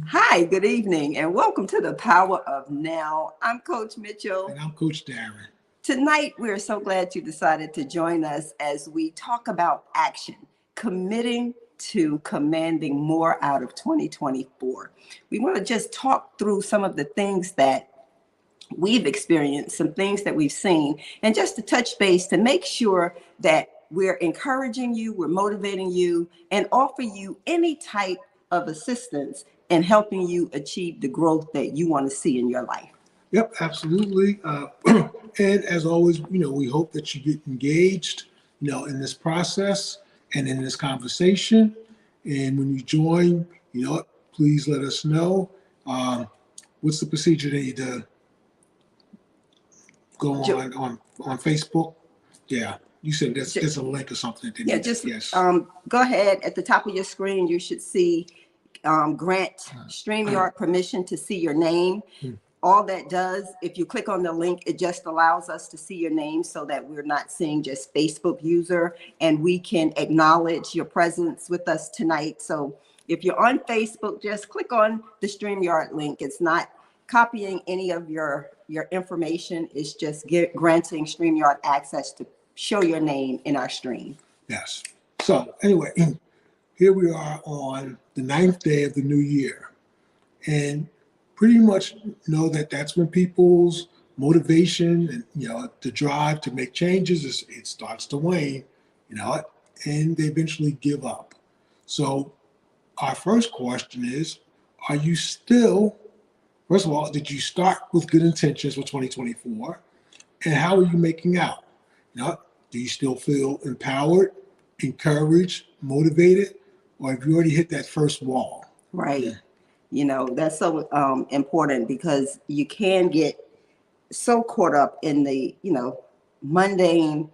Hi, good evening, and welcome to the Power of Now. I'm Coach Mitchell. And I'm Coach Darren. Tonight, we're so glad you decided to join us as we talk about action, committing to commanding more out of 2024. We want to just talk through some of the things that we've experienced, some things that we've seen, and just to touch base to make sure that we're encouraging you, we're motivating you, and offer you any type of assistance in helping you achieve the growth that you want to see in your life. Yep, absolutely. And as always, we hope that you get engaged, in this process and in this conversation. And when you join, please let us know. What's the procedure that you do? Go on Facebook? Yeah, you said there's a link or something. Yeah, go ahead. At the top of your screen, you should see grant StreamYard permission to see your name. All that does, if you click on the link, it just allows us to see your name so that we're not seeing just Facebook user, and we can acknowledge your presence with us tonight. So if you're on Facebook, just click on the StreamYard link. It's not copying any of your information. It's just granting StreamYard access to show your name in our stream. Yes. So anyway, here we are on the 9th day of the new year. And pretty much know that that's when people's motivation and, the drive to make changes, it starts to wane, and they eventually give up. So our first question is, are you still, first of all, did you start with good intentions for 2024? And how are you making out? Do you still feel empowered, encouraged, motivated, or have you already hit that first wall? Right. That's so important because you can get so caught up in the, mundane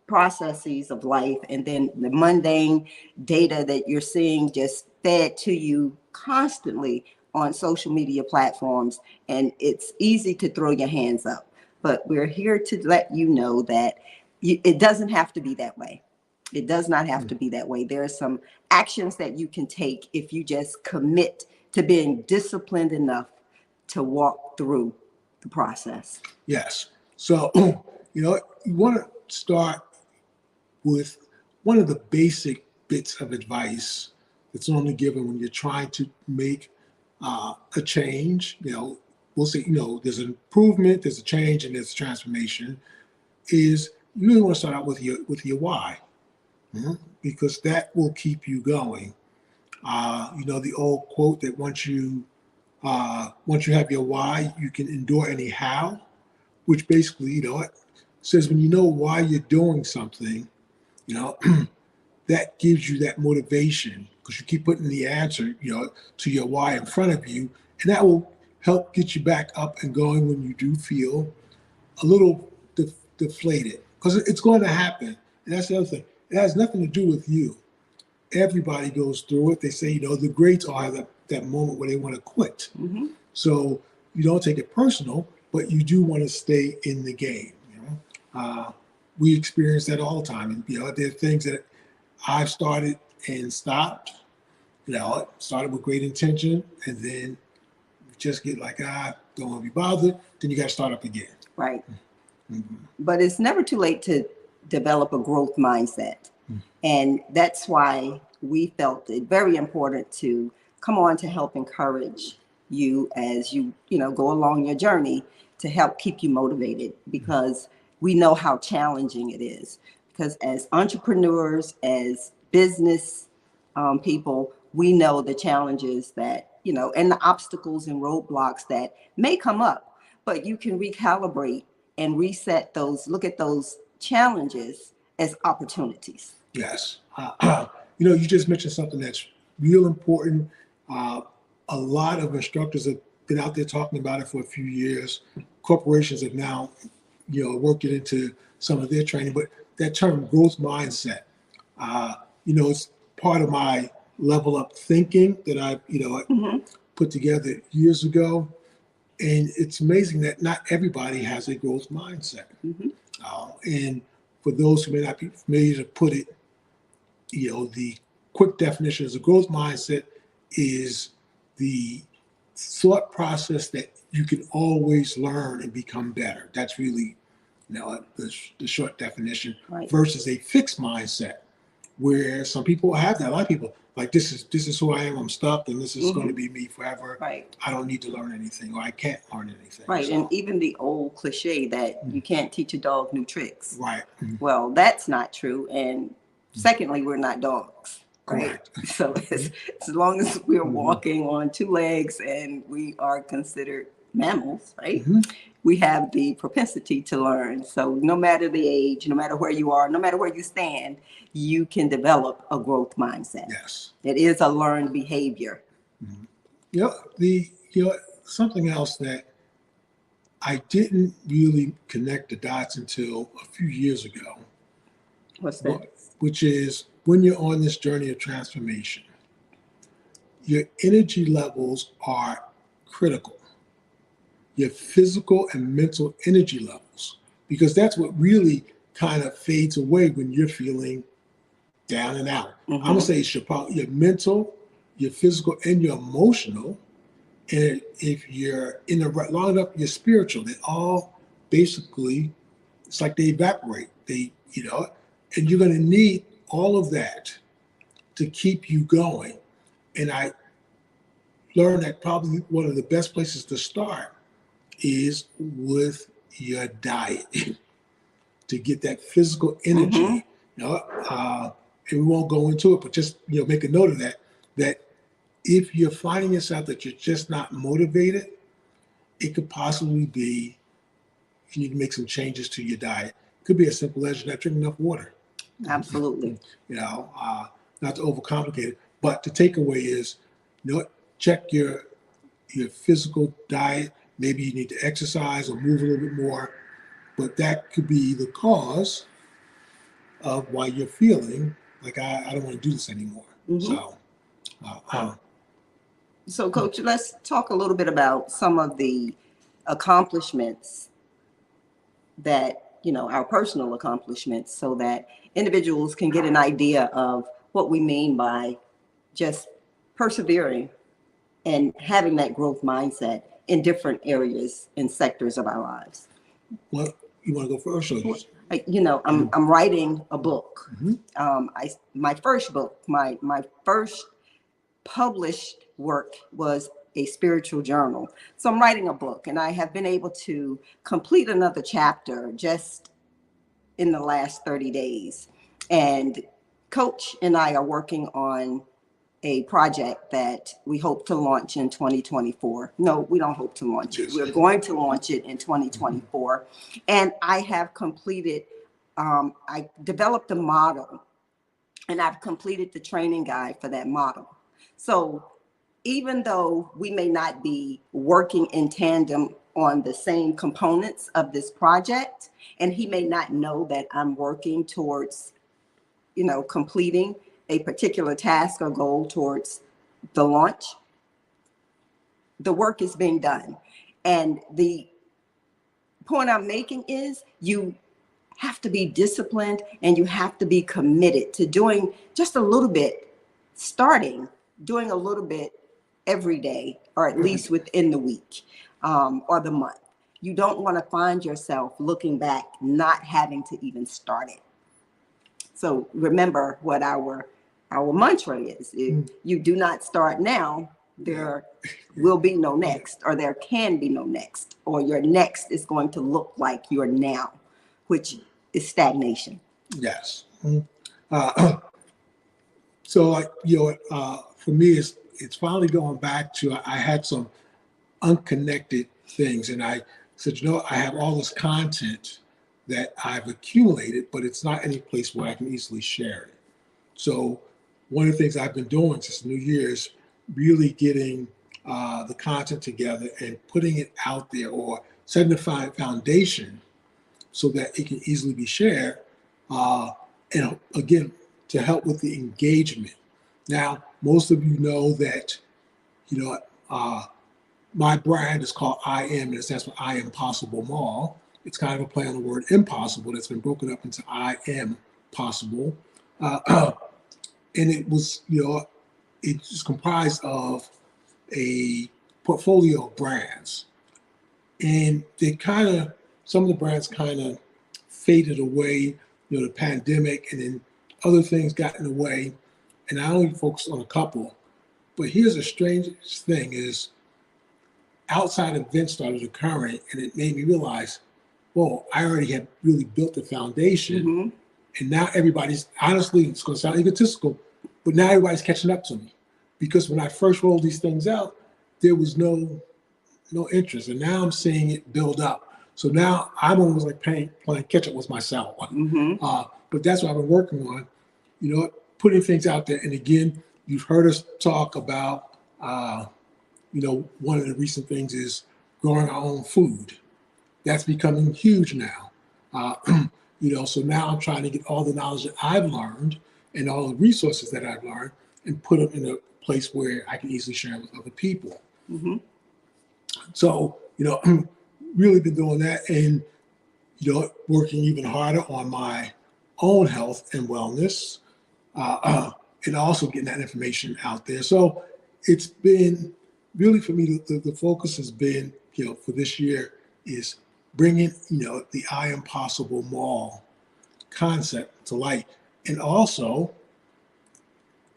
processes of life, and then the mundane data that you're seeing just fed to you constantly on social media platforms. And it's easy to throw your hands up. But we're here to let you know that it doesn't have to be that way. It does not have to be that way. There are some actions that you can take if you just commit to being disciplined enough to walk through the process. Yes. So, you want to start with one of the basic bits of advice that's normally given when you're trying to make a change. We'll say, there's an improvement, there's a change, and there's a transformation. Is you really want to start out with your why, because that will keep you going. The old quote that once you have your why, you can endure any how, which basically, says when you know why you're doing something, that gives you that motivation because you keep putting the answer, to your why in front of you, and that will help get you back up and going when you do feel a little deflated, because it's going to happen. And that's the other thing. It has nothing to do with you. Everybody goes through it. They say, the greats all have that moment where they want to quit. Mm-hmm. So you don't take it personal, but you do want to stay in the game. We experience that all the time. And, there are things that I've started and stopped. Started with great intention, and then you just get like, don't want to be bothered. Then you got to start up again. Right. Mm-hmm. But it's never too late to develop a growth mindset. Mm-hmm. And that's why we felt it very important to come on to help encourage you as you, go along your journey to help keep you motivated, because we know how challenging it is. Because as entrepreneurs, as business people, we know the challenges that, and the obstacles and roadblocks that may come up, but you can recalibrate and reset those, look at those challenges as opportunities. Yes. You just mentioned something that's real important. A lot of instructors have been out there talking about it for a few years. Corporations have now, worked it into some of their training, but that term growth mindset, it's part of my level up thinking that I, put together years ago. And it's amazing that not everybody has a growth mindset. Mm-hmm. And for those who may not be familiar, to put it, the quick definition is a growth mindset is the thought process that you can always learn and become better. That's really, the short definition, Right. versus a fixed mindset where some people have that. A lot of people like, this is who I am. I'm stuck, and this is going to be me forever. Right. I don't need to learn anything, or I can't learn anything. Right. So, And even the old cliche that you can't teach a dog new tricks. right. Well, that's not true. And secondly, we're not dogs. Right. Correct. So as long as we're walking on two legs and we are considered mammals, right? We have the propensity to learn. So no matter the age, no matter where you are, no matter where you stand, you can develop a growth mindset. Yes. It is a learned behavior. Something else that I didn't really connect the dots until a few years ago, What's that? which is when you're on this journey of transformation, your energy levels are critical. Your physical and mental energy levels, because that's what really kind of fades away when you're feeling down and out. I'm gonna say it's your mental, your physical, and your emotional. And if you're in the right long enough, your spiritual, they all basically, it's like they evaporate. And you're gonna need all of that to keep you going. And I learned that probably one of the best places to start is with your diet to get that physical energy. And we won't go into it, but just make a note of that if you're finding yourself that you're just not motivated, it could possibly be you need to make some changes to your diet. It could be as simple as you're not drinking enough water. Absolutely. Not to overcomplicate it, but the takeaway is, check your physical diet. Maybe you need to exercise or move a little bit more, but that could be the cause of why you're feeling like I don't want to do this anymore. So, Coach, let's talk a little bit about some of the accomplishments that, our personal accomplishments, so that individuals can get an idea of what we mean by just persevering and having that growth mindset in different areas and sectors of our lives. Well, you want to go first? I'm writing a book. My first book, my first published work was a spiritual journal. So I'm writing a book, and I have been able to complete another chapter just in the last 30 days. And Coach and I are working on a project that we hope to launch in 2024. No, we don't hope to launch it. We're going to launch it in 2024. And I have completed, I developed a model, and I've completed the training guide for that model. So even though we may not be working in tandem on the same components of this project, and he may not know that I'm working towards, completing a particular task or goal towards the launch, the work is being done. And the point I'm making is you have to be disciplined, and you have to be committed to doing just a little bit, doing a little bit every day, or at least within the week or the month. You don't want to find yourself looking back, not having to even start it. So remember what our mantra is. If you do not start now, there will be no next, or there can be no next, or your next is going to look like your now, which is stagnation. Yes. So, for me, it's finally going back to, I had some unconnected things, and I said, I have all this content that I've accumulated, but it's not any place where I can easily share it. So one of the things I've been doing since New Year is really getting the content together and putting it out there, or setting a foundation so that it can easily be shared. And again, to help with the engagement. Now, most of you know that, my brand is called I Am, and it stands for I Am Possible Mall. It's kind of a play on the word impossible that's been broken up into I Am Possible. And it was, it's comprised of a portfolio of brands. And some of the brands kind of faded away, the pandemic, and then other things got in the way. And I only focus on a couple. But here's the strangest thing is outside events started occurring, and it made me realize, well, I already had really built the foundation. Mm-hmm. And now everybody's, honestly, it's going to sound egotistical, but now everybody's catching up to me. Because when I first rolled these things out, there was no interest. And now I'm seeing it build up. So now I'm almost like playing catch up with myself. Mm-hmm. But that's what I've been working on, putting things out there. And again, you've heard us talk about, one of the recent things is growing our own food. That's becoming huge now. So now I'm trying to get all the knowledge that I've learned and all the resources that I've learned and put them in a place where I can easily share with other people. Mm-hmm. So, really been doing that and, working even harder on my own health and wellness, and also getting that information out there. So it's been really, for me, the focus has been, for this year is bringing, the I Am Possible Mall concept to light. And also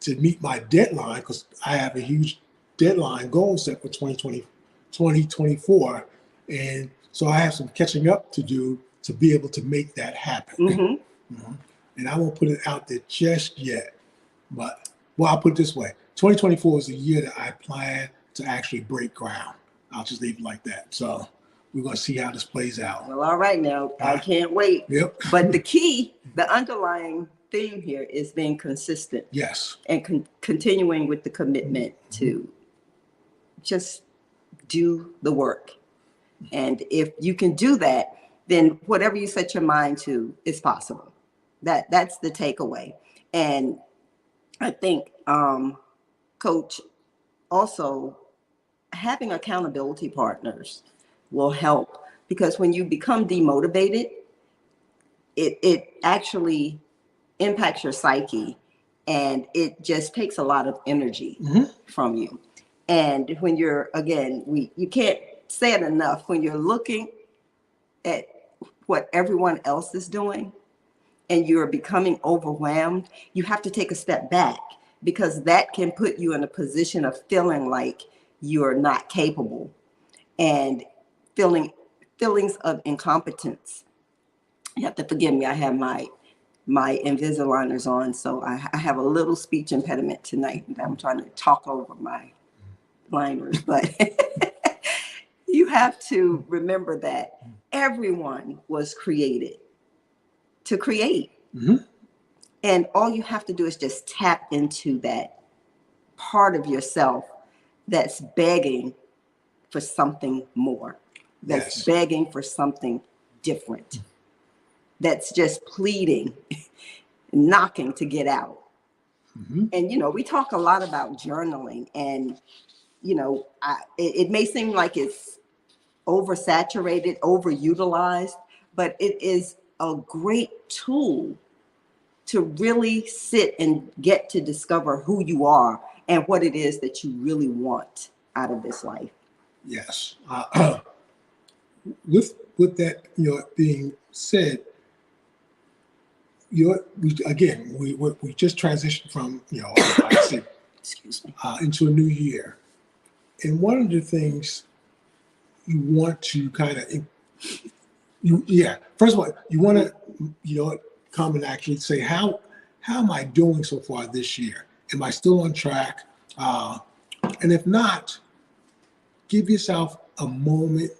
to meet my deadline, because I have a huge deadline goal set for 2024. And so I have some catching up to do to be able to make that happen. Mm-hmm. And I won't put it out there just yet, but, well, I'll put it this way. 2024 is the year that I plan to actually break ground. I'll just leave it like that. So we're going to see how this plays out. Well, all right now. I can't wait. Yep. But the underlying theme here is being consistent. Yes. And continuing with the commitment to just do the work. And if you can do that, then whatever you set your mind to is possible. That's the takeaway. And I think, Coach, also having accountability partners will help, because when you become demotivated, it actually impacts your psyche, and it just takes a lot of energy from you. And when you're, again, you can't say it enough, when you're looking at what everyone else is doing and you're becoming overwhelmed, you have to take a step back, because that can put you in a position of feeling like you're not capable and feelings of incompetence. You have to forgive me. I have my Invisaligners on, so I have a little speech impediment tonight. I'm trying to talk over my liners, but you have to remember that everyone was created to create. Mm-hmm. And all you have to do is just tap into that part of yourself that's begging for something more, that's begging for something different, that's just pleading, knocking to get out. Mm-hmm. And, we talk a lot about journaling, and, it may seem like it's oversaturated, overutilized, but it is a great tool to really sit and get to discover who you are and what it is that you really want out of this life. Yes. With that, being said, we just transitioned from, like I said, excuse me, into a new year. And one of the things you want to kind of, first of all, you want to, come and actually say, how am I doing so far this year? Am I still on track? And if not, give yourself a moment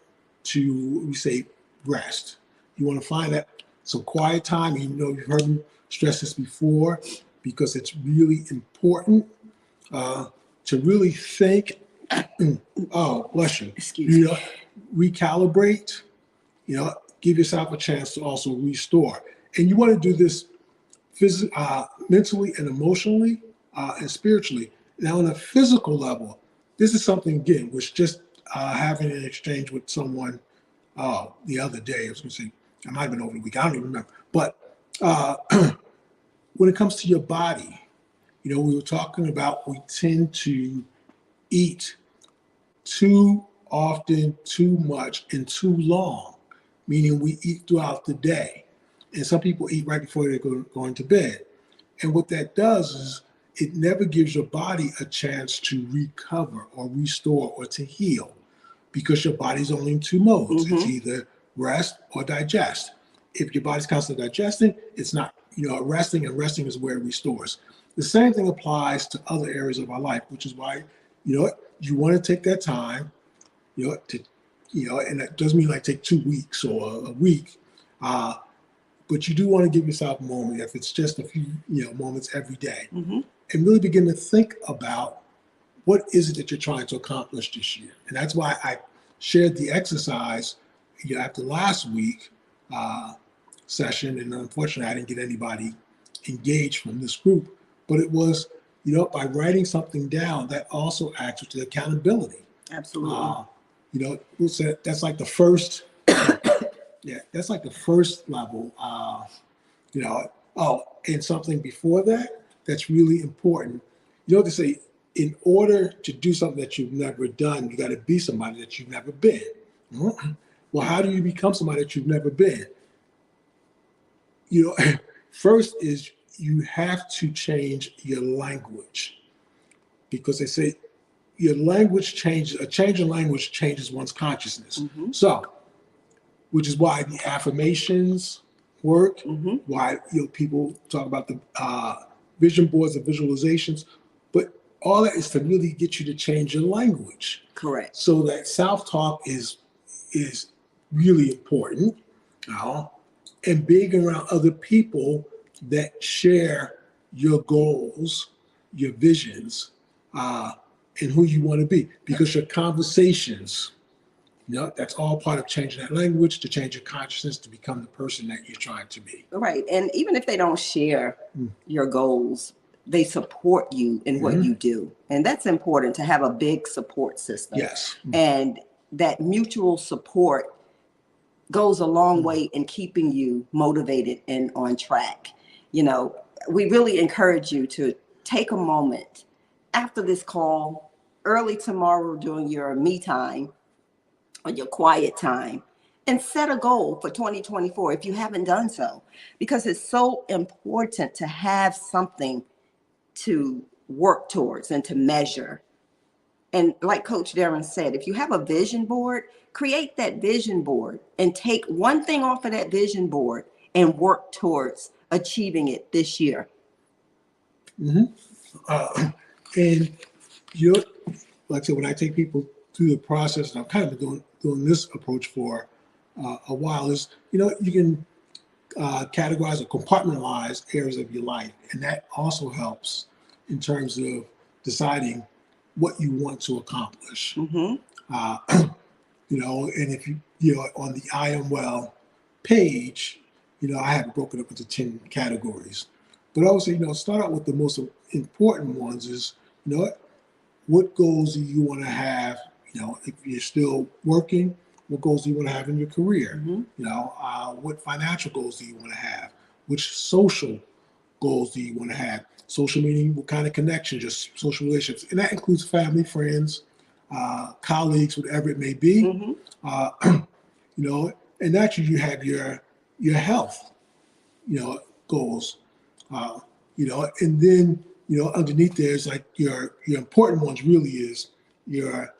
to, we say, rest. You want to find that some quiet time. You've heard me stress this before, because it's really important to really think. Oh, bless you. Excuse me. Recalibrate. Give yourself a chance to also restore. And you want to do this mentally and emotionally and spiritually. Now, on a physical level, this is something, again, which just having an exchange with someone the other day, I was going to say, I might have been over the week, I don't even remember. But when it comes to your body, we were talking about we tend to eat too often, too much, and too long, meaning we eat throughout the day. And some people eat right before they're going to bed. And what that does is it never gives your body a chance to recover or restore or to heal, because your body's only in two modes. It's either rest or digest. If your body's constantly digesting, it's not, resting, and resting is where it restores. The same thing applies to other areas of our life, which is why, you want to take that time, and that doesn't mean like take 2 weeks or a week, but you do want to give yourself a moment, if it's just a few, moments every day, and really begin to think about what is it that you're trying to accomplish this year. And that's why I shared the exercise after last week session, and unfortunately I didn't get anybody engaged from this group, but it was, by writing something down, that also acts with the accountability. Absolutely. That's like the first, that's like the first level, and something before that, that's really important. They say, in order to do something that you've never done, you got to be somebody that you've never been. Well, how do you become somebody that you've never been? First is you have to change your language, because they say your language changes, a change in language changes one's consciousness. So, which is why the affirmations work, why people talk about the vision boards and visualizations, but all that is to really get you to change your language. Correct. So that self-talk is really important, and being around other people that share your goals, your visions, and who you want to be, because your conversations, that's all part of changing that language, to change your consciousness, to become the person that you're trying to be. Right. And even if they don't share your goals, they support you in what you do. And that's important, to have a big support system. Yes. And that mutual support goes a long way in keeping you motivated and on track. We really encourage you to take a moment after this call, early tomorrow during your me time or your quiet time, and set a goal for 2024 if you haven't done so, because it's so important to have something to work towards and to measure. And like Coach Darren said, if you have a vision board, create that vision board and take one thing off of that vision board and work towards achieving it this year. And like I said, when I take people through the process, and I've kind of been doing this approach for a while, is, you can categorize or compartmentalize areas of your life. And that also helps in terms of deciding what you want to accomplish. And if you, on the I Am Well page, I have it broken up into 10 categories. But also, start out with the most important ones is, what goals do you want to have, if you're still working, what goals do you want to have in your career? What financial goals do you want to have? Which social goals do you want to have? Social meaning what kind of connection, just social relationships. And that includes family, friends, colleagues, whatever it may be. And naturally you have your health, goals, and then, underneath there's like your important ones really is your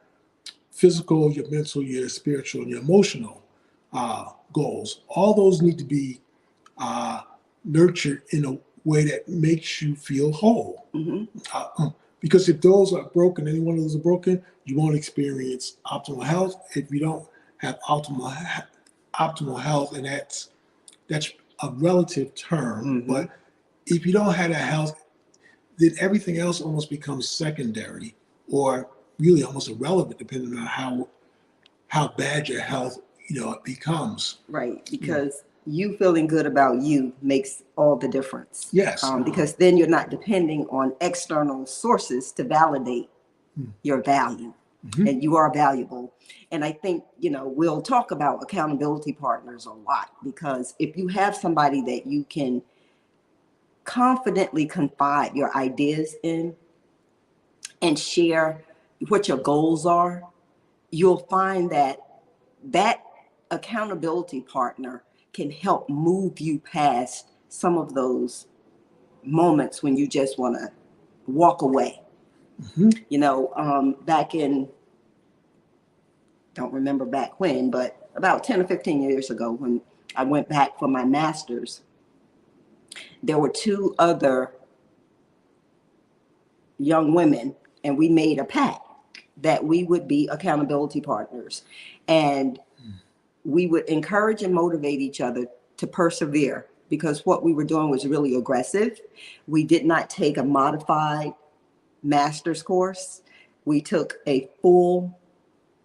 physical, your mental, your spiritual, and your emotional goals. All those need to be nurtured in a way that makes you feel whole. Because if those are broken, any one of those are broken, you won't experience optimal health. If you don't have optimal health, and that's a relative term, but if you don't have that health, then everything else almost becomes secondary, or really almost irrelevant, depending on how bad your health becomes. Right, because you feeling good about you makes all the difference. Yes. Because then you're not depending on external sources to validate your value, and you are valuable. And I think, we'll talk about accountability partners a lot, because if you have somebody that you can confidently confide your ideas in and share what your goals are, you'll find that that accountability partner can help move you past some of those moments when you just want to walk away. Back in, don't remember back when, but about 10 or 15 years ago, when I went back for my master's, there were two other young women, and we made a pact that we would be accountability partners. And we would encourage and motivate each other to persevere, because what we were doing was really aggressive. We did not take a modified master's course. We took a full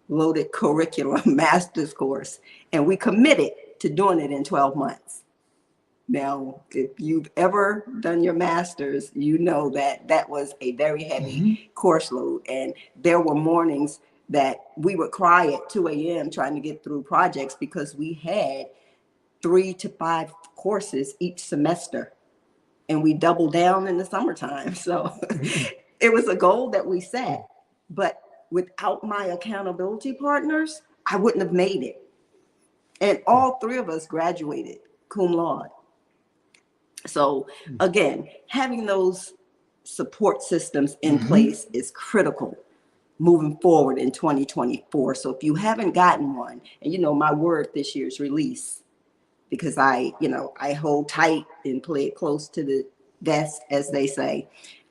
loaded curriculum master's course, and we committed to doing it in 12 months. Now, if you've ever done your master's, you know that that was a very heavy course load. And there were mornings that we would cry at 2 a.m. trying to get through projects, because we had 3 to 5 courses each semester, and we doubled down in the summertime. So it was a goal that we set, but without my accountability partners, I wouldn't have made it. And all 3 of us graduated cum laude. So again, having those support systems in place is critical moving forward in 2024. So if you haven't gotten one, and my word this year is release, because I hold tight and play it close to the vest, as they say.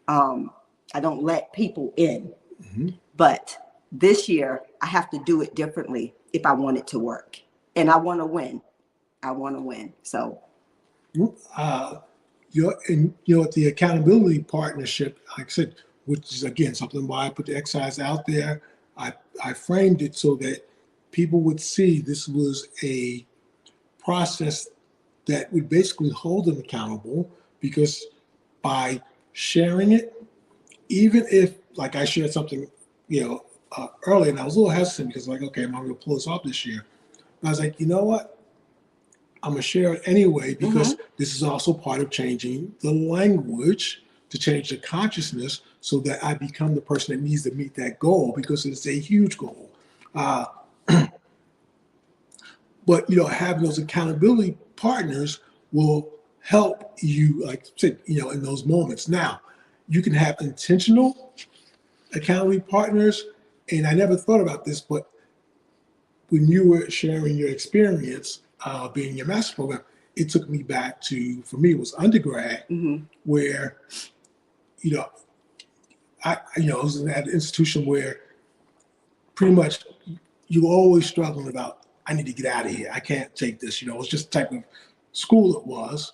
I don't let people in, but this year I have to do it differently if I want it to work, and I want to win. So. The accountability partnership, like I said, which is again something why I put the exercise out there. I framed it so that people would see this was a process that would basically hold them accountable, because by sharing it, even if, like, I shared something, early, and I was a little hesitant because, like, okay, am I going to pull this off this year? And I was like, you know what? I'm going to share it anyway, because this is also part of changing the language, to change the consciousness, so that I become the person that needs to meet that goal, because it's a huge goal. But, having those accountability partners will help you, like I said, in those moments. Now, you can have intentional accountability partners, and I never thought about this, but when you were sharing your experience being in your master program, it took me back to, for me, it was undergrad, where, I was in that institution where pretty much you were always struggling about, I need to get out of here. I can't take this. It was just the type of school it was.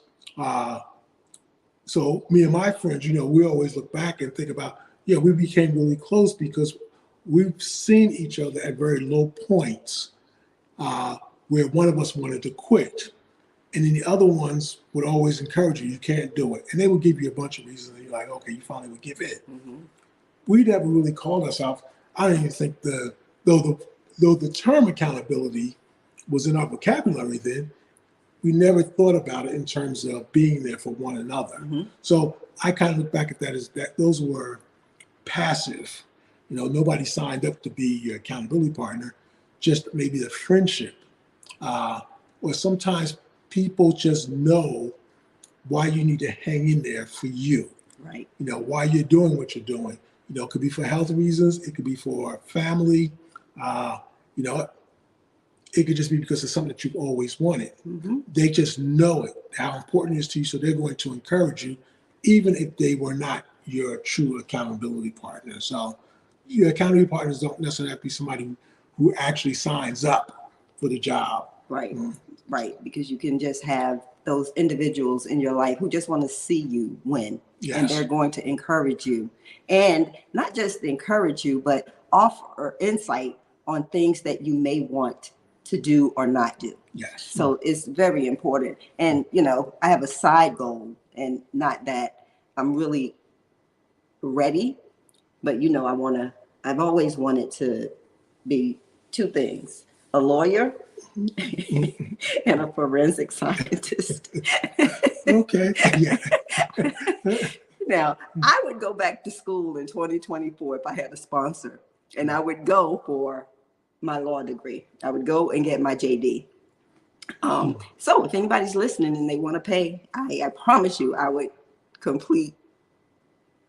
So me and my friends, we always look back and think about, we became really close because we've seen each other at very low points where one of us wanted to quit. And then the other ones would always encourage you can't do it. And they would give you a bunch of reasons. And you're like, okay, you finally would give in. We never really called ourselves, I don't even think though the term accountability was in our vocabulary then, we never thought about it in terms of being there for one another. So I kind of look back at that as that those were passive. Nobody signed up to be your accountability partner, just maybe the friendship. Or sometimes people just know why you need to hang in there for you. Right. Why you're doing what you're doing. It could be for health reasons. It could be for family. It could just be because it's something that you've always wanted. They just know it, how important it is to you. So they're going to encourage you, even if they were not your true accountability partner. So your accountability partners don't necessarily have to be somebody who actually signs up for the job. Right. Right. Because you can just have those individuals in your life who just want to see you win. Yes. And they're going to encourage you, and not just encourage you, but offer insight on things that you may want to do or not do. Yes. So it's very important. And, I have a side goal, and not that I'm really ready, but, I've always wanted to be 2 things. a lawyer, and a forensic scientist. Okay. Yeah. Now, I would go back to school in 2024 if I had a sponsor, and I would go for my law degree. I would go and get my JD. So if anybody's listening and they want to pay, I promise you I would complete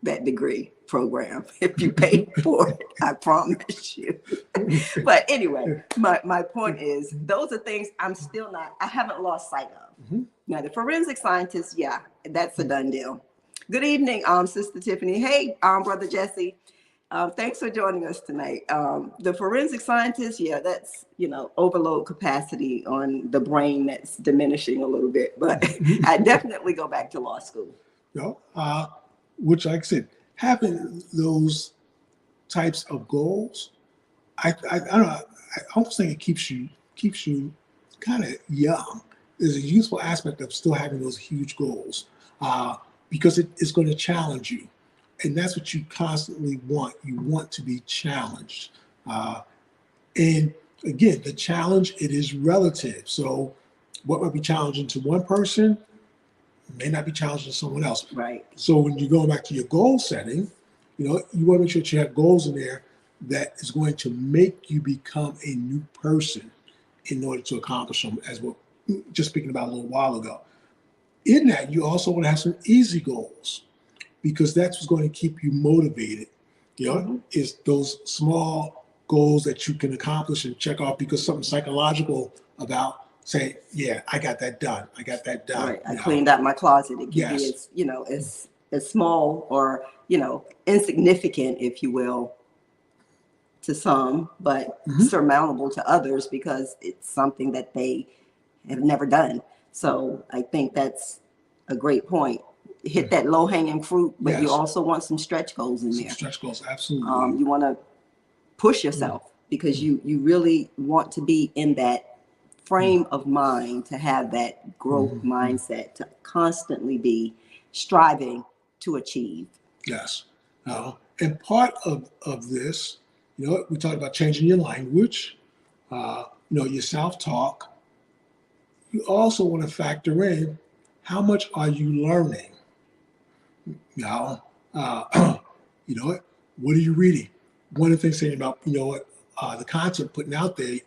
that degree program if you pay for it. I promise you. But anyway, my point is those are things I haven't lost sight of. Now the forensic scientist, yeah, that's a done deal. Good evening, Sister Tiffany. Hey, Brother Jesse. Thanks for joining us tonight. The forensic scientist, yeah, that's, overload capacity on the brain that's diminishing a little bit, but I definitely go back to law school. Which, like I said, having those types of goals, I don't know, I almost think it keeps you kind of young. There's a useful aspect of still having those huge goals because it's going to challenge you. And that's what you constantly want. You want to be challenged. And again, the challenge, it is relative. So what might be challenging to one person may not be challenging to someone else. Right. So when you're going back to your goal setting, you want to make sure that you have goals in there that is going to make you become a new person in order to accomplish them, as we're just speaking about a little while ago. In that, you also want to have some easy goals, because that's what's going to keep you motivated. Is those small goals that you can accomplish and check off, because something psychological about saying, yeah, I got that done. I got that done. Right. I cleaned out my closet. It can be as small or, insignificant, if you will, to some, but surmountable to others because it's something that they have never done. So I think that's a great point. Hit that low hanging fruit, but you also want some stretch goals in there. Stretch goals, absolutely. You want to push yourself because you really want to be in that frame of mind, to have that growth mindset, to constantly be striving to achieve. Yes. And part of this, we talked about changing your language, your self-talk. You also want to factor in how much are you learning? What are you reading? One of the things saying about, the content putting out there,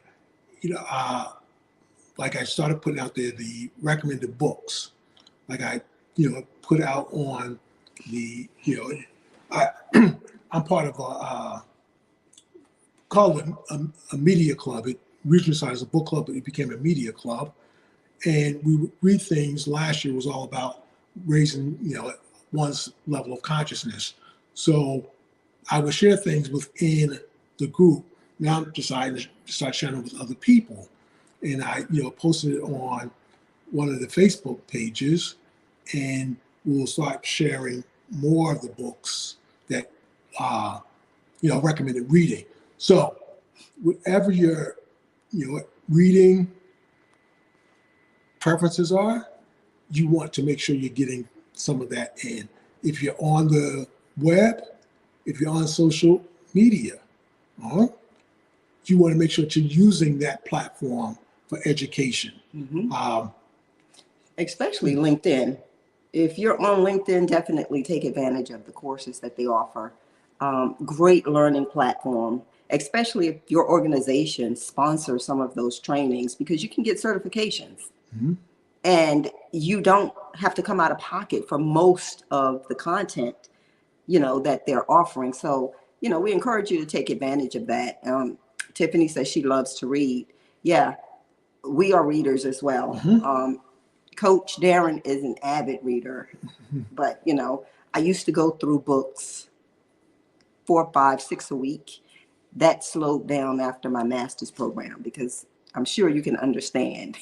like I started putting out there the recommended books. Like I, put out on the, I'm part of called a media club. It originally started as a book club, but it became a media club. And we would read things. Last year was all about raising, one's level of consciousness. So I would share things within the group. Now I'm deciding to start sharing with other people. And I, posted it on one of the Facebook pages, and we'll start sharing more of the books that recommended reading. So whatever your, reading preferences are, you want to make sure you're getting some of that in. If you're on the web, if you're on social media, you want to make sure that you're using that platform for education. Especially LinkedIn. If you're on LinkedIn, definitely take advantage of the courses that they offer. Great learning platform, especially if your organization sponsors some of those trainings, because you can get certifications. And you don't have to come out of pocket for most of the content, that they're offering. So, we encourage you to take advantage of that. Tiffany says she loves to read. Yeah, we are readers as well. Coach Darren is an avid reader, but, I used to go through books 4, 5, 6 a week. That slowed down after my master's program, because I'm sure you can understand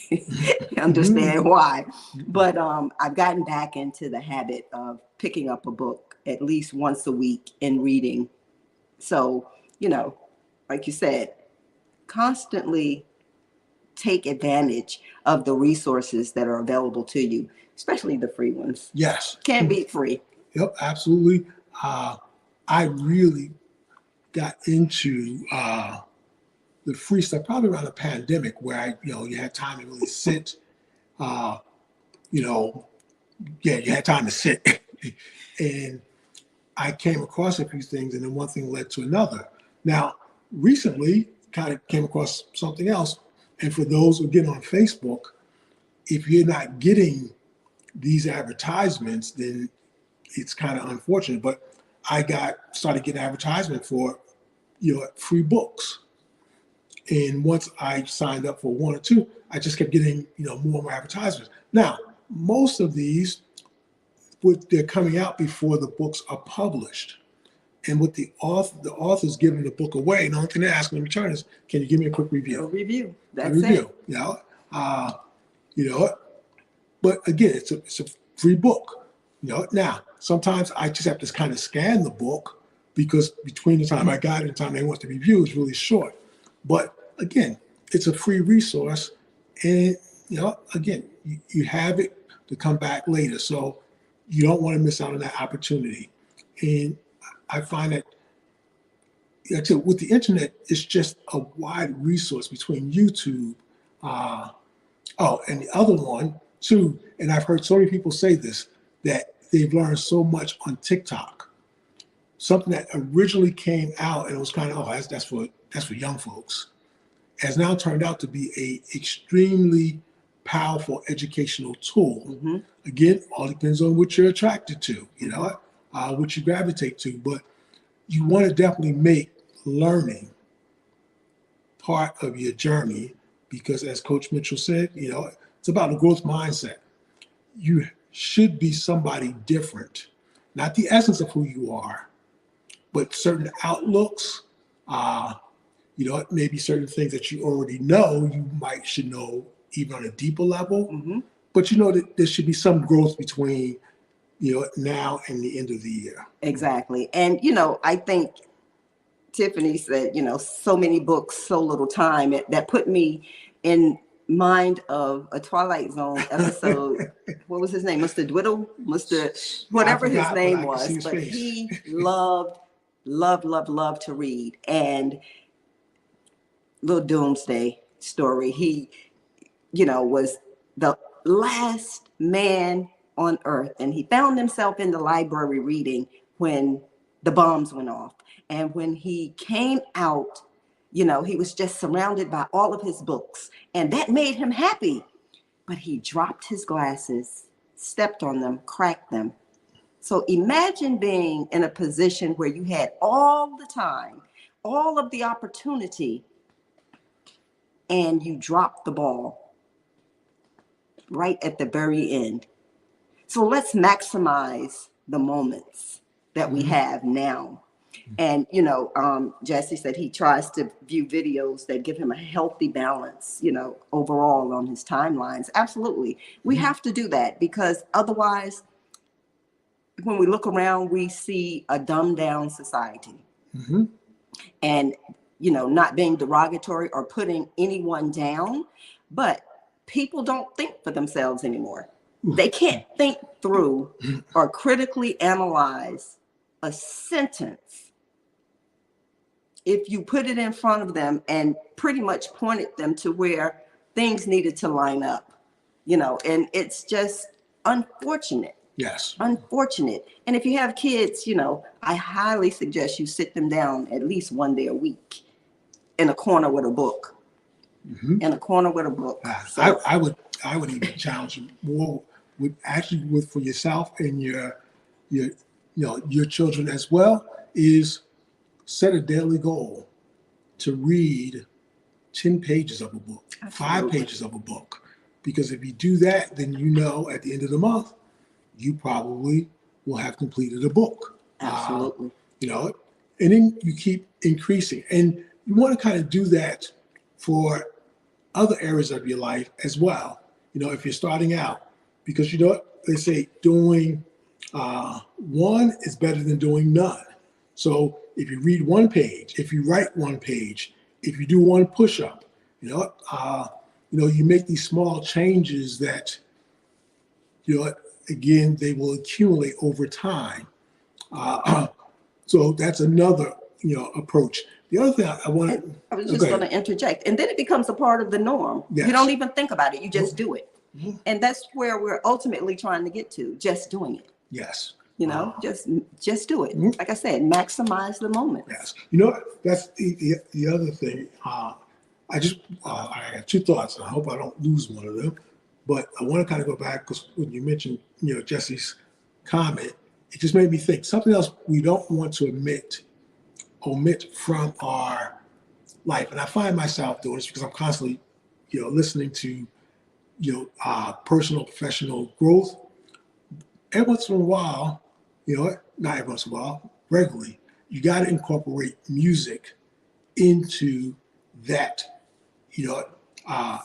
why. But I've gotten back into the habit of picking up a book at least once a week and reading. So, like you said, constantly take advantage of the resources that are available to you, especially the free ones. Yes. Can't beat free. Yep, absolutely. I really got into the free stuff probably around the pandemic, where you had time to really sit. You know, yeah, you had time to sit, and I came across a few things, and then one thing led to another. Now, recently, kind of came across something else, and for those who get on Facebook, if you're not getting these advertisements, then it's kind of unfortunate. But I started getting advertisement for free books, and once I signed up for one or two, I just kept getting more and more advertisements. Now, most of these, they're coming out before the books are published. And with the author's giving the book away, and the only thing they're asking in return is, can you give me a quick review? A review. That's a review. it. But again, it's a free book. Now, sometimes I just have to kind of scan the book, because between the time I got it and the time they want the review is really short. But again, it's a free resource, and again, you have it to come back later. So you don't want to miss out on that opportunity. And I find that with the internet, it's just a wide resource between YouTube. And the other one too, and I've heard so many people say this, that they've learned so much on TikTok. Something that originally came out and it was kind of, that's for young folks, has now turned out to be a extremely powerful educational tool. Mm-hmm. Again, all depends on what you're attracted to, what you gravitate to. But you want to definitely make learning part of your journey, because as Coach Mitchell said, it's about a growth mindset. You should be somebody different, not the essence of who you are, but certain outlooks, maybe certain things that you already know, should know even on a deeper level. Mm-hmm. But that there should be some growth between, now and the end of the year. Exactly. And, I think Tiffany said, so many books, so little time. That put me in mind of a Twilight Zone episode. What was his name? Mr. Dwiddle? Whatever his name was. But he loved to read. And Little Doomsday Story, he, was the last man on earth. And he found himself in the library reading when the bombs went off. And when he came out, he was just surrounded by all of his books, and that made him happy. But he dropped his glasses, stepped on them, cracked them. So imagine being in a position where you had all the time, all of the opportunity, and you dropped the ball right at the very end. So let's maximize the moments that we have now. And, Jesse said he tries to view videos that give him a healthy balance, overall on his timelines. Absolutely. We have to do that, because otherwise, when we look around, we see a dumbed down society. Mm-hmm. And, not being derogatory or putting anyone down, but people don't think for themselves anymore. They can't think through or critically analyze a sentence if you put it in front of them and pretty much pointed them to where things needed to line up, and it's just unfortunate. Yes. Unfortunate. And if you have kids, I highly suggest you sit them down at least one day a week in a corner with a book. Mm-hmm. In a corner with a book. So, I would even challenge you more for yourself and your children as well, is set a daily goal to read 10 pages of a book, Absolutely. 5 pages of a book. Because if you do that, then at the end of the month, you probably will have completed a book. Absolutely. And then you keep increasing. And you want to kind of do that for other areas of your life as well. If you're starting out, because they say doing one is better than doing none. So if you read one page, if you write one page, if you do one push-up, you make these small changes that, again, they will accumulate over time. So that's another, approach. The other thing I want to, I was just going to interject, and then it becomes a part of the norm. Yes. You don't even think about it; you just do it, Mhm. and that's where we're ultimately trying to get to. Just doing it, yes, you know, just do it. Mhm. Like I said, maximize the moment. yes. You know, that's the other thing. I have two thoughts, and I hope I don't lose one of them. But I want to kind of go back because when you mentioned, Jesse's comment, it just made me think something else we don't want to omit from our life. And I find myself doing this because I'm constantly, listening to, personal, professional growth. Every once in a while, not every once in a while, regularly, you got to incorporate music into that,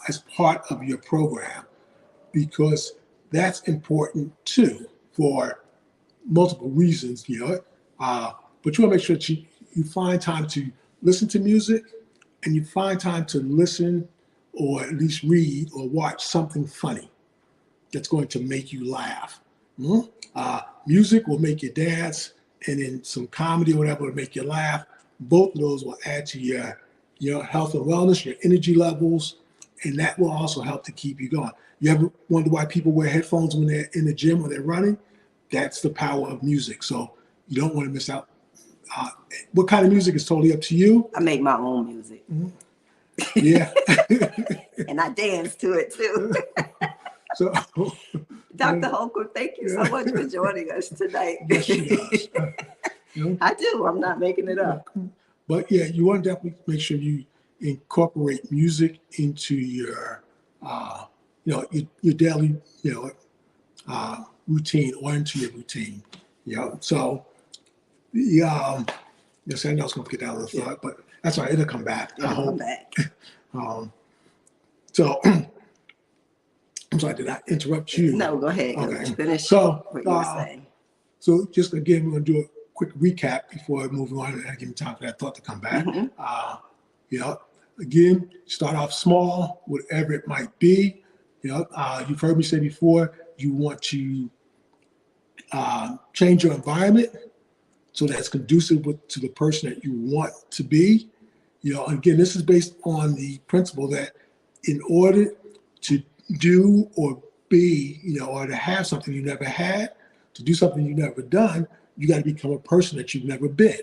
as part of your program, because that's important too for multiple reasons, but you want to make sure that you find time to listen to music, and you find time to listen or at least read or watch something funny that's going to make you laugh. Mhm. Music will make you dance, and then some comedy or whatever will make you laugh. Both of those will add to your health and wellness, your energy levels, and that will also help to keep you going. You ever wonder why people wear headphones when they're in the gym or they're running? That's the power of music. So you don't want to miss out. What kind of music is totally up to you. I make my own music. Mm-hmm. Yeah. And I dance to it too. So, Dr. Holcomb, thank you so much for joining us tonight. Yes, she does. I do. I'm not making it up. But yeah, you want to definitely make sure you incorporate music into your, your daily, routine or into your routine. So yes, I know it's going to get out of the thought, but that's all right. It'll come back. It'll come back. So I'm sorry, did I interrupt you? No, go ahead. Okay. Finish So, what you were saying. So just again, we're going to do a quick recap before moving on, and I give you time for that thought to come back. Mm-hmm. Again, start off small, whatever it might be. You've heard me say before, you want to change your environment so that it's conducive to the person that you want to be. Again, this is based on the principle that in order to do or be, or to have something you never had, to do something you've never done, you got to become a person that you've never been.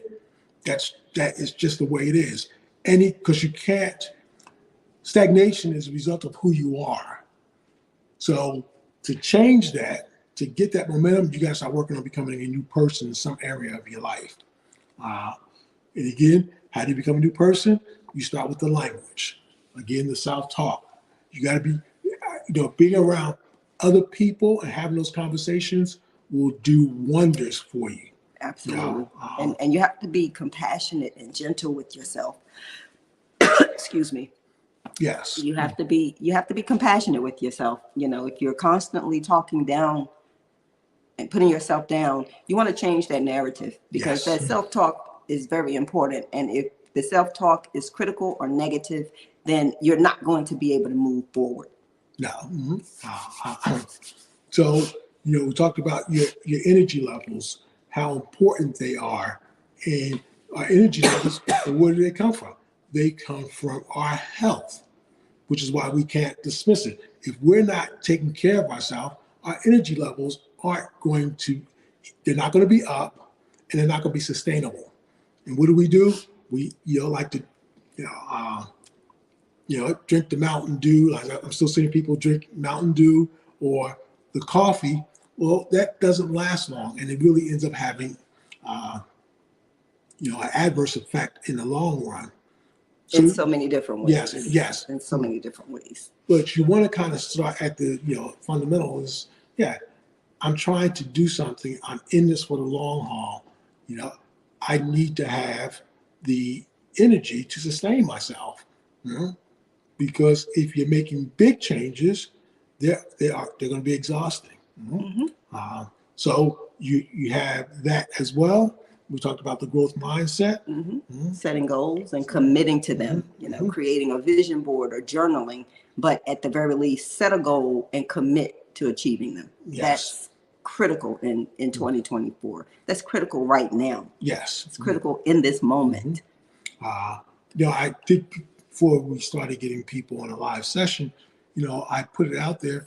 That is just the way it is. Because you can't, stagnation is a result of who you are. So to change that, to get that momentum, you got to start working on becoming a new person in some area of your life. And again, how do you become a new person? You start with the language. Again, the self-talk. You got to be, being around other people and having those conversations will do wonders for you. Absolutely. And you have to be compassionate and gentle with yourself. Excuse me. Yes. You have to be compassionate with yourself. If you're constantly talking down and putting yourself down, you want to change that narrative, because that self-talk is very important. And if the self-talk is critical or negative, then you're not going to be able to move forward. No. Mm-hmm. So, we talked about your energy levels, how important they are. And our energy levels, where do they come from? They come from our health, which is why we can't dismiss it. If we're not taking care of ourselves, our energy levels they're not going to be up, and they're not going to be sustainable. And what do? We like to, drink the Mountain Dew. Like I'm still seeing people drink Mountain Dew or the coffee. Well, that doesn't last long, and it really ends up having, an adverse effect in the long run. In so many different ways. Yes. In so many different ways. But you want to kind of start at the, fundamentals. I'm trying to do something. I'm in this for the long haul. I need to have the energy to sustain myself. Because if you're making big changes, they're going to be exhausting. Mm-hmm. So you have that as well. We talked about the growth mindset. Mm-hmm. Setting goals and committing to them, creating a vision board or journaling, but at the very least, set a goal and commit to achieving them. Yes. That's critical in 2024. That's critical right now. Yes. It's critical in this moment. I did, before we started getting people on a live session, I put it out there,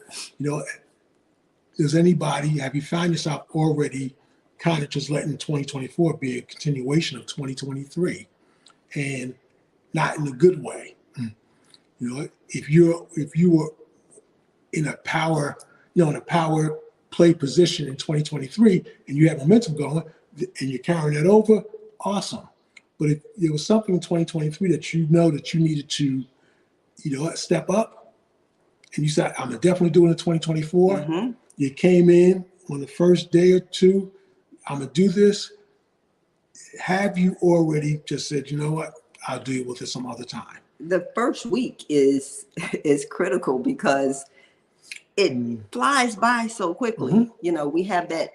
does anybody, have you found yourself already kind of just letting 2024 be a continuation of 2023 and not in a good way? If you were in a power, in a power play position in 2023 and you have momentum going and you're carrying it over, awesome. But if there was something in 2023 that that you needed to, step up, and you said, I'm definitely doing it 2024. Mm-hmm. You came in on the first day or two, I'm gonna do this. Have you already just said, you know what, I'll deal with it some other time? The first week is critical because it flies by so quickly. Mm-hmm. We have that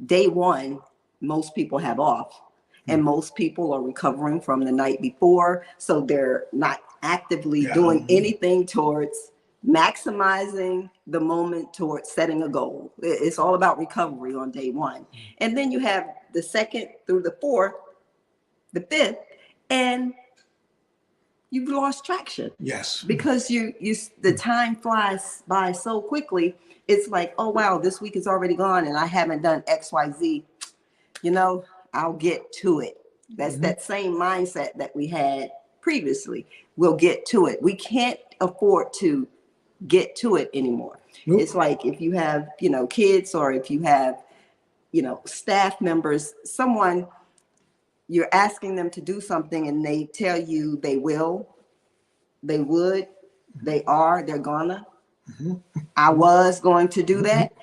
day one, most people have off. And most people are recovering from the night before. So they're not actively doing anything towards maximizing the moment towards setting a goal. It's all about recovery on day one. And then you have the second through the fourth, the fifth, and you've lost traction. Yes. Because the time flies by so quickly. It's like, oh, wow, this week is already gone and I haven't done X, Y, Z. I'll get to it. That's that same mindset that we had previously. We'll get to it. We can't afford to get to it anymore. Nope. It's like if you have, kids, or if you have, staff members, someone, you're asking them to do something and they tell you they will, they would, they are, they're gonna. I was going to do that.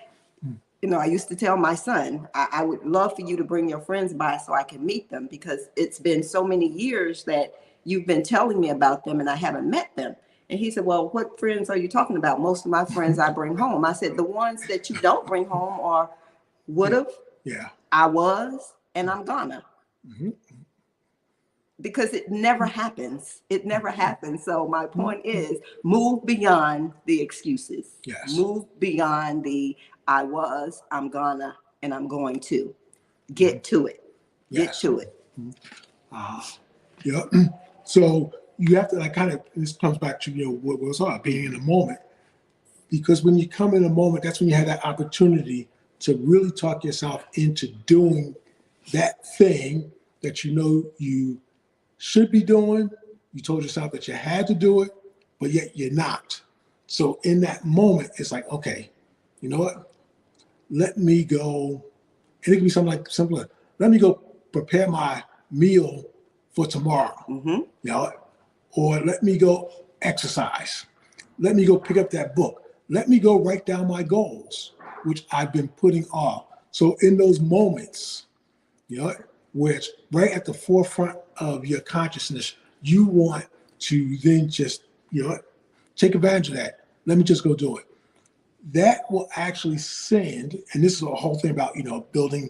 I used to tell my son, I would love for you to bring your friends by so I can meet them, because it's been so many years that you've been telling me about them and I haven't met them. And he said, well, what friends are you talking about? Most of my friends I bring home. I said, the ones that you don't bring home are would've, I was, and I'm gonna. Because it never happens. It never happens. So my point is, move beyond the excuses. Yes. Move beyond the I was, I'm gonna, and I'm going to. Get to it. Get to it. So you have to this comes back to what was being in the moment. Because when you come in a moment, that's when you have that opportunity to really talk yourself into doing that thing that you should be doing. You told yourself that you had to do it, but yet you're not. So in that moment, it's like, okay, you know what? Let me go. It can be something like simpler. Let me go prepare my meal for tomorrow. Or let me go exercise. Let me go pick up that book. Let me go write down my goals, which I've been putting off. So in those moments, where it's right at the forefront of your consciousness, you want to then just, take advantage of that. Let me just go do it. That will actually send, and this is a whole thing about, building,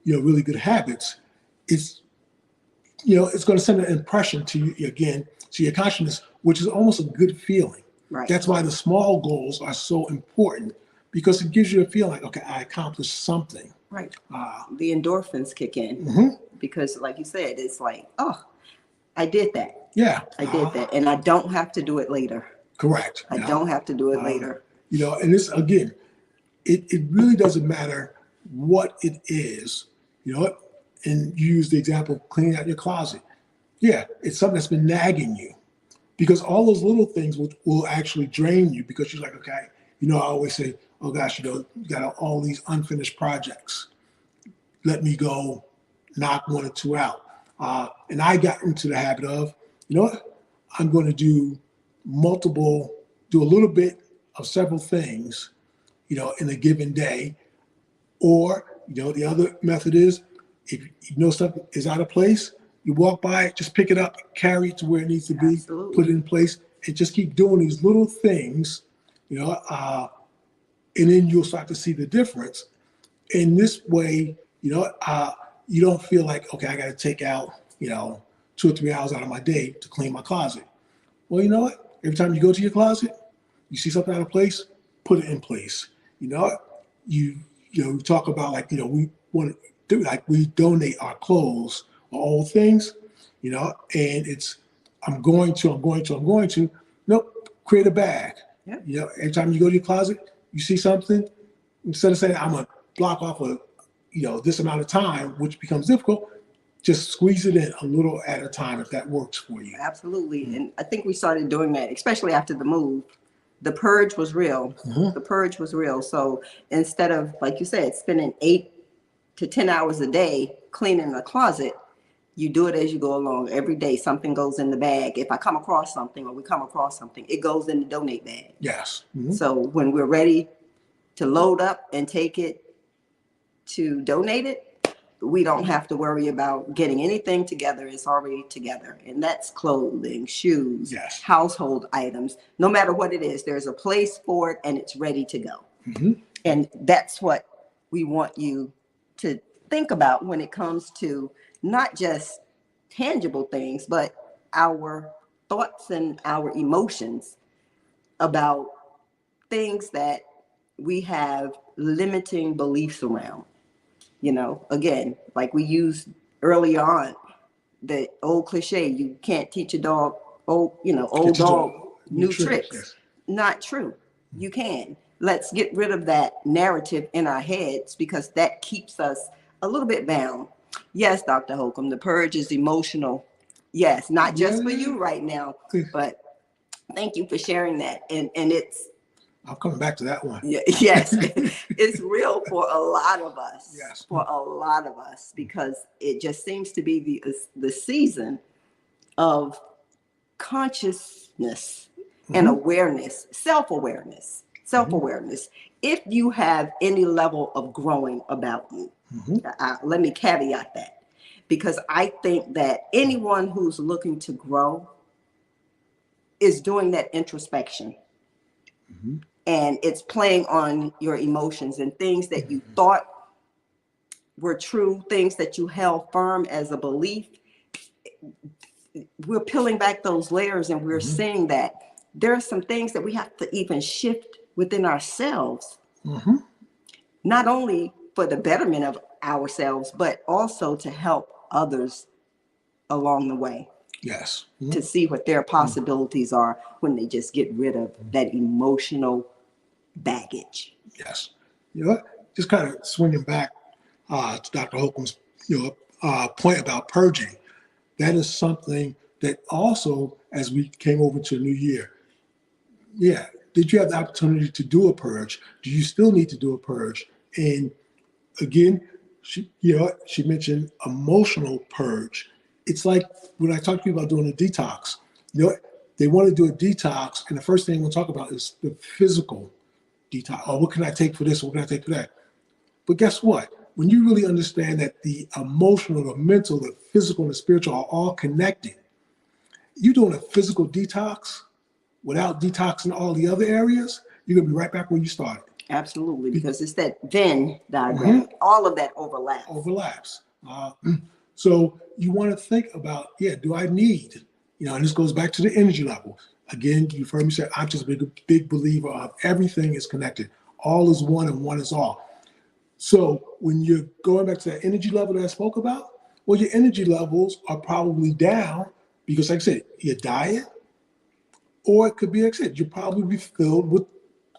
really good habits. It's going to send an impression to you, again, to your consciousness, which is almost a good feeling. Right. That's why the small goals are so important, because it gives you a feeling like, okay, I accomplished something. Right. The endorphins kick in because, like you said, it's like, oh, I did that. Yeah. I did that. And I don't have to do it later. Correct. I don't have to do it later. And this, again, it really doesn't matter what it is, and you use the example of cleaning out your closet. Yeah, it's something that's been nagging you, because all those little things will actually drain you, because you're like, okay, I always say, oh gosh, you got all these unfinished projects. Let me go knock one or two out. And I got into the habit of, I'm going to do a little bit of several things, in a given day. Or, the other method is, if something is out of place, you walk by it, just pick it up, carry it to where it needs to be, Absolutely. Put it in place, and just keep doing these little things, and then you'll start to see the difference. In this way, you don't feel like, okay, I got to take out, 2 or 3 hours out of my day to clean my closet. Well, you know what? Every time you go to your closet, you see something out of place, put it in place. You talk about we want to do, like, we donate our clothes or old things. and it's, I'm going to, nope, create a bag. Yep. Every time you go to your closet, you see something, instead of saying, I'm going to block off this amount of time, which becomes difficult, just squeeze it in a little at a time if that works for you. Absolutely. And I think we started doing that, especially after the move. The purge was real. The purge was real. So instead of, like you said, spending 8 to 10 hours a day cleaning the closet, you do it as you go along. Every day, something goes in the bag. If I come across something or we come across something, it goes in the donate bag. Yes. So when we're ready to load up and take it to donate it, we don't have to worry about getting anything together. It's already together. And that's clothing, shoes, Yes. household items. No matter what it is, there's a place for it and it's ready to go. And that's what we want you to think about when it comes to not just tangible things, but our thoughts and our emotions about things that we have limiting beliefs around. Again, like we used early on, the old cliche, you can't teach a dog, old dog, new tricks. Yes. Not true. You can. Let's get rid of that narrative in our heads because that keeps us a little bit bound. Yes, Dr. Holcomb, the purge is emotional. Yes, not just for you right now, but thank you for sharing that. And it's, I'm coming back to that one. yes, it's real for a lot of us. Yes. For a lot of us, because it just seems to be the season of consciousness and awareness, self-awareness. If you have any level of growing about you, let me caveat that, because I think that anyone who's looking to grow is doing that introspection. And it's playing on your emotions and things that you thought were true, things that you held firm as a belief. We're peeling back those layers and we're seeing that there are some things that we have to even shift within ourselves, not only for the betterment of ourselves, but also to help others along the way. Yes. To see what their possibilities are when they just get rid of that emotional baggage. Yes. Just kind of swinging back to Dr. Holcomb's point about purging. That is something that also, as we came over to the new year, did you have the opportunity to do a purge? Do you still need to do a purge? And again, she mentioned emotional purge. It's like when I talk to people about doing a detox, they want to do a detox, and the first thing we'll talk about is the physical detox. Oh, what can I take for this? What can I take for that? But guess what? When you really understand that the emotional, the mental, the physical, and the spiritual are all connected, you're doing a physical detox without detoxing all the other areas, you're going to be right back where you started. Absolutely, because it's that Venn diagram. All of that overlaps. So you want to think about, do I need, and this goes back to the energy level. Again, you've heard me say, I'm just a big believer of everything is connected. All is one and one is all. So when you're going back to that energy level that I spoke about, well, your energy levels are probably down because, like I said, your diet, or it could be, like I said, you'll probably be filled with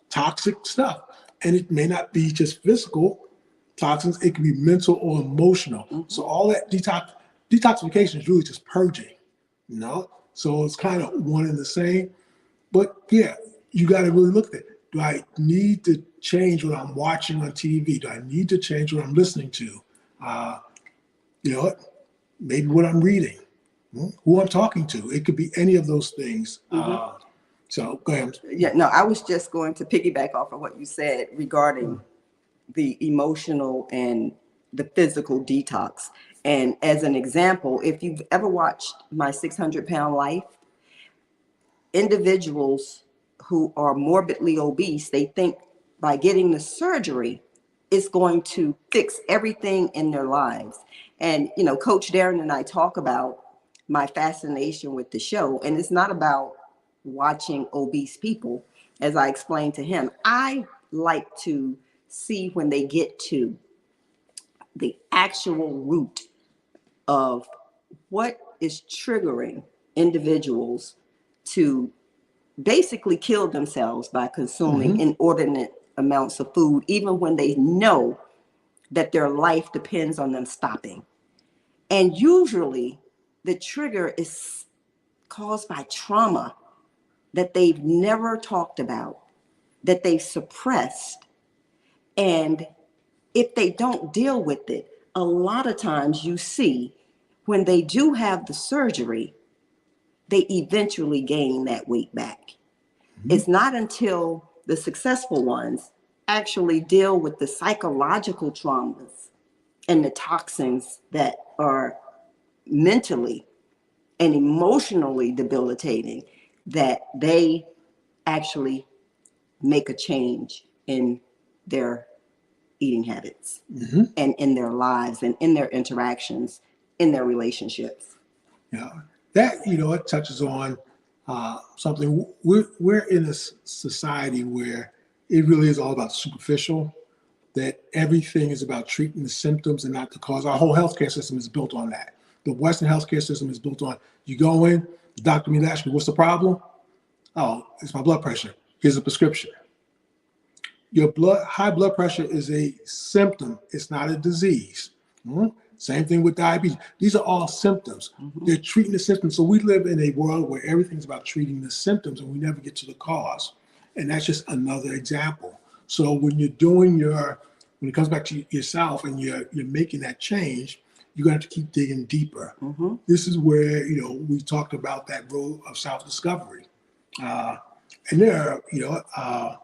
toxic stuff. And it may not be just physical toxins, it can be mental or emotional. So all that detoxification is really just purging, So it's kind of one and the same. But you got to really look at it. Do I need to change what I'm watching on TV? Do I need to change what I'm listening to? Maybe what I'm reading, who I'm talking to. It could be any of those things. So go ahead. I was just going to piggyback off of what you said regarding the emotional and the physical detox. And as an example, if you've ever watched My 600-Pound Life, individuals who are morbidly obese, they think by getting the surgery, it's going to fix everything in their lives. And, Coach Darren and I talk about my fascination with the show, and it's not about watching obese people. As I explained to him, I like to see when they get to the actual root of what is triggering individuals to basically kill themselves by consuming inordinate amounts of food, even when they know that their life depends on them stopping. And usually the trigger is caused by trauma that they've never talked about, that they've suppressed. And if they don't deal with it, a lot of times you see when they do have the surgery, they eventually gain that weight back. It's not until the successful ones actually deal with the psychological traumas and the toxins that are mentally and emotionally debilitating that they actually make a change in their eating habits and in their lives and in their interactions, in their relationships. Yeah, that, it touches on something. We're in a society where it really is all about superficial, that everything is about treating the symptoms and not the cause. Our whole healthcare system is built on that. The Western healthcare system is built on, you go in, the doctor may ask you, what's the problem? Oh, it's my blood pressure. Here's a prescription. Your high blood pressure is a symptom. It's not a disease. Same thing with diabetes. These are all symptoms. They're treating the symptoms. So we live in a world where everything's about treating the symptoms and we never get to the cause. And that's just another example. So when you're doing when it comes back to yourself and you're making that change, you're going to have to keep digging deeper. This is where, we talked about that role of self-discovery. And there are,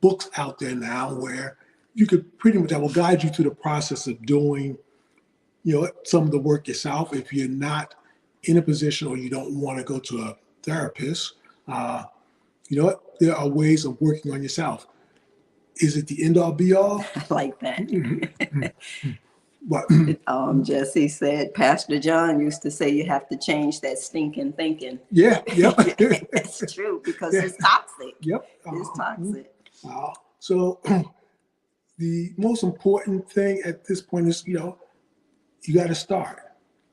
books out there now where you could pretty much, that will guide you through the process of doing, some of the work yourself. If you're not in a position or you don't want to go to a therapist, there are ways of working on yourself. Is it the end all be all? I like that. What? Jesse said, Pastor John used to say you have to change that stinking thinking. Yeah. That's true, because it's toxic. Yep. It's toxic. So the most important thing at this point is, you got to start.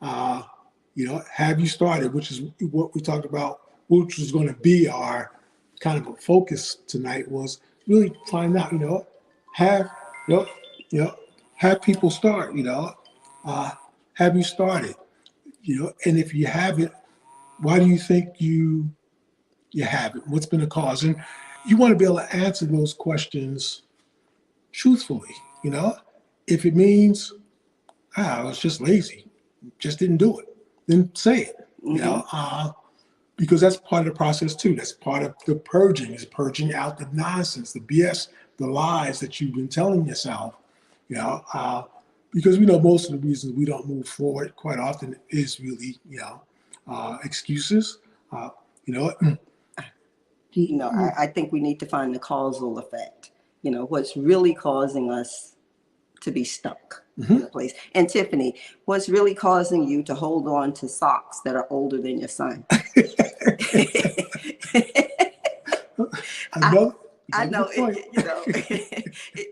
Have you started, which is what we talked about, which was going to be our kind of a focus tonight, was really find out, have people start, have you started, and if you haven't, why do you think you haven't? What's been the cause? And you want to be able to answer those questions truthfully. If it means, I was just lazy, just didn't do it, then say it, because that's part of the process too. That's part of the purging, is purging out the nonsense, the BS, the lies that you've been telling yourself, because we know most of the reasons we don't move forward quite often is really, excuses, I think we need to find the causal effect, what's really causing us to be stuck in a place. And Tiffany, what's really causing you to hold on to socks that are older than your son? I know,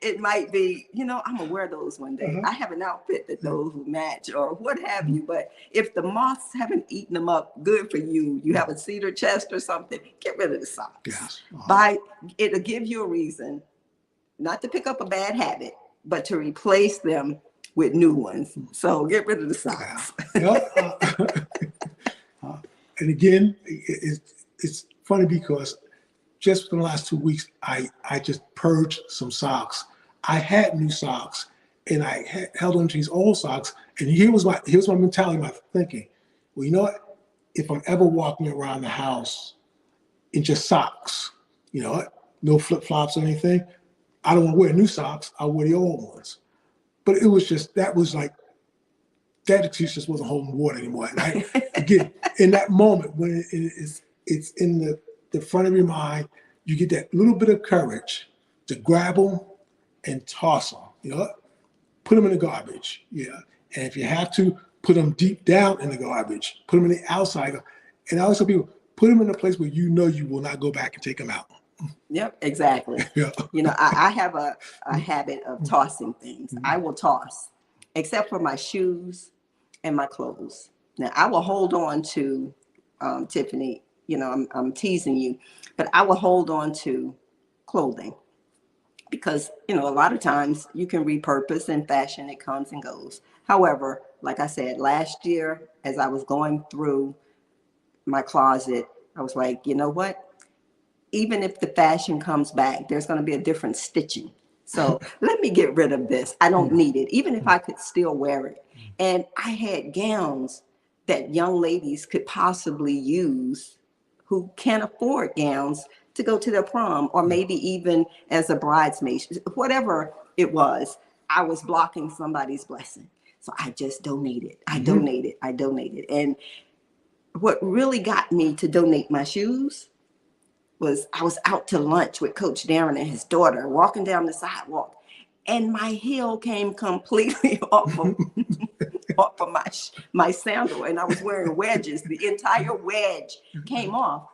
it might be, I'm gonna wear those one day. I have an outfit that those will match or what have you. But if the moths haven't eaten them up, good for you. You have a cedar chest or something, get rid of the socks. Yes. It'll give you a reason not to pick up a bad habit, but to replace them with new ones. So get rid of the socks. And again, it's funny because just for the last 2 weeks, I just purged some socks. I had new socks and I held on to these old socks. And here's my mentality, my thinking. Well, you know what? If I'm ever walking around the house in just socks, no flip-flops or anything, I don't want to wear new socks. I'll wear the old ones. But it was just, that excuse just wasn't holding water anymore. And again, in that moment when it's in the front of your mind, you get that little bit of courage to grab them and toss them, put them in the garbage. Yeah. And if you have to, put them deep down in the garbage, put them in the outside. And I always tell people, put them in a place where you will not go back and take them out. Yep, exactly. Yeah. I have a habit of tossing things. I will toss, except for my shoes and my clothes. Now I will hold on to, Tiffany, I'm teasing you, but I will hold on to clothing because, a lot of times you can repurpose in fashion, it comes and goes. However, like I said, last year, as I was going through my closet, I was like, you know what? Even if the fashion comes back, there's going to be a different stitching. So let me get rid of this. I don't need it, even if I could still wear it. And I had gowns that young ladies could possibly use who can't afford gowns to go to their prom, or maybe even as a bridesmaid, whatever it was. I was blocking somebody's blessing. So I just donated. I donated. And what really got me to donate my shoes was I was out to lunch with Coach Darren and his daughter, walking down the sidewalk, and my heel came completely off of my sandal, and I was wearing wedges. The entire wedge came off,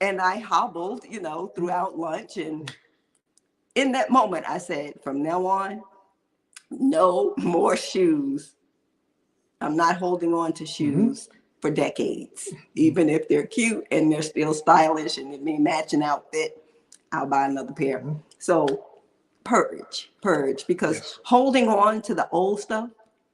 and I hobbled, throughout lunch. And in that moment, I said, from now on, no more shoes. I'm not holding on to shoes for decades. Even if they're cute and they're still stylish and it may match an outfit, I'll buy another pair. So purge, because holding on to the old stuff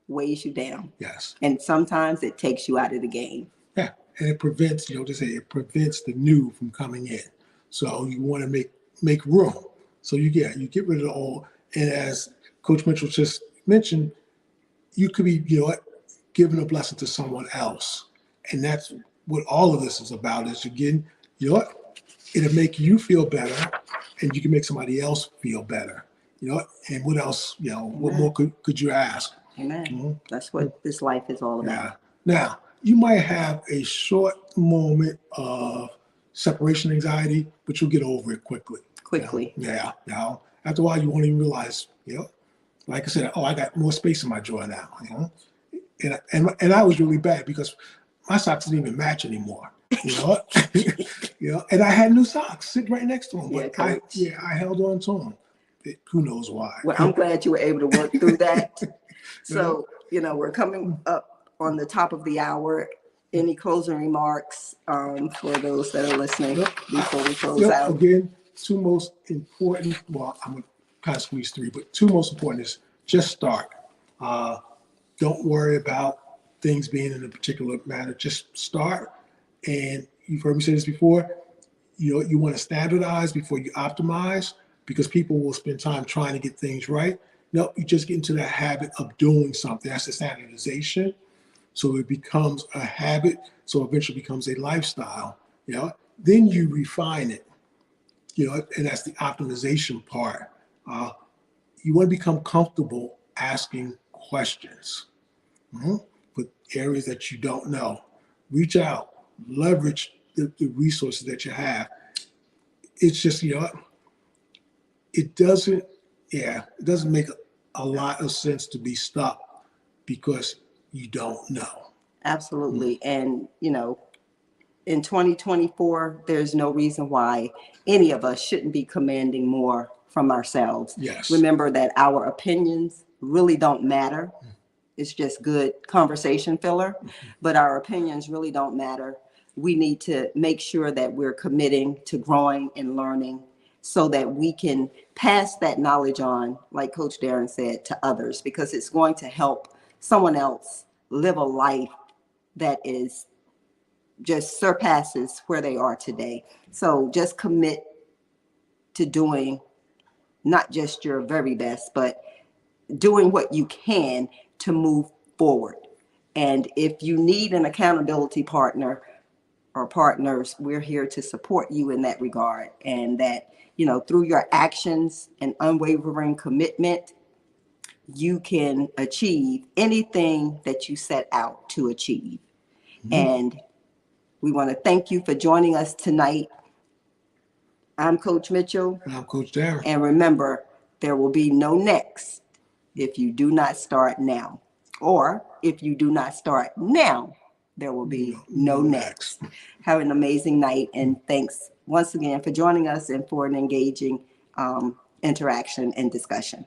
weighs you down. Yes. And sometimes it takes you out of the game. Yeah. And it prevents, it prevents the new from coming in. So you want to make room. So you get rid of the old. And as Coach Mitchell just mentioned, you could be, giving a blessing to someone else. And that's what all of this is about, is again, it'll make you feel better and you can make somebody else feel better. And what else, what more could you ask? Amen. That's what this life is all about. Yeah. Now, you might have a short moment of separation anxiety, but you'll get over it quickly. Yeah. Now, after a while, you won't even realize, like I said, I got more space in my drawer now, And I was really bad because my socks didn't even match anymore, and I had new socks sitting right next to them. But I held on to them. Who knows why? Well, I'm glad you were able to work through that. So, we're coming up on the top of the hour. Any closing remarks for those that are listening before we close out? Again, two most important, well, I'm going to kind of squeeze three, but two most important is just start. Don't worry about things being in a particular manner. Just start. And you've heard me say this before, you want to standardize before you optimize, because people will spend time trying to get things right. No, you just get into the habit of doing something. That's the standardization. So it becomes a habit. So eventually becomes a lifestyle. Then you refine it. And that's the optimization part. You want to become comfortable asking questions. For areas that you don't know. Reach out, leverage the resources that you have. It's just, it doesn't make a lot of sense to be stuck because you don't know. Absolutely. And, in 2024, there's no reason why any of us shouldn't be commanding more from ourselves. Yes. Remember that our opinions really don't matter. It's just good conversation filler, but our opinions really don't matter. We need to make sure that we're committing to growing and learning so that we can pass that knowledge on, like Coach Darren said, to others, because it's going to help someone else live a life that is just surpasses where they are today. So just commit to doing not just your very best, but doing what you can to move forward. And if you need an accountability partner or partners, we're here to support you in that regard. And that, through your actions and unwavering commitment, you can achieve anything that you set out to achieve. And we want to thank you for joining us tonight. I'm Coach Mitchell. And I'm Coach Darren. And remember, there will be no next if you do not start now. Or if you do not start now, there will be no next. Have an amazing night. And thanks once again for joining us and for an engaging interaction and discussion.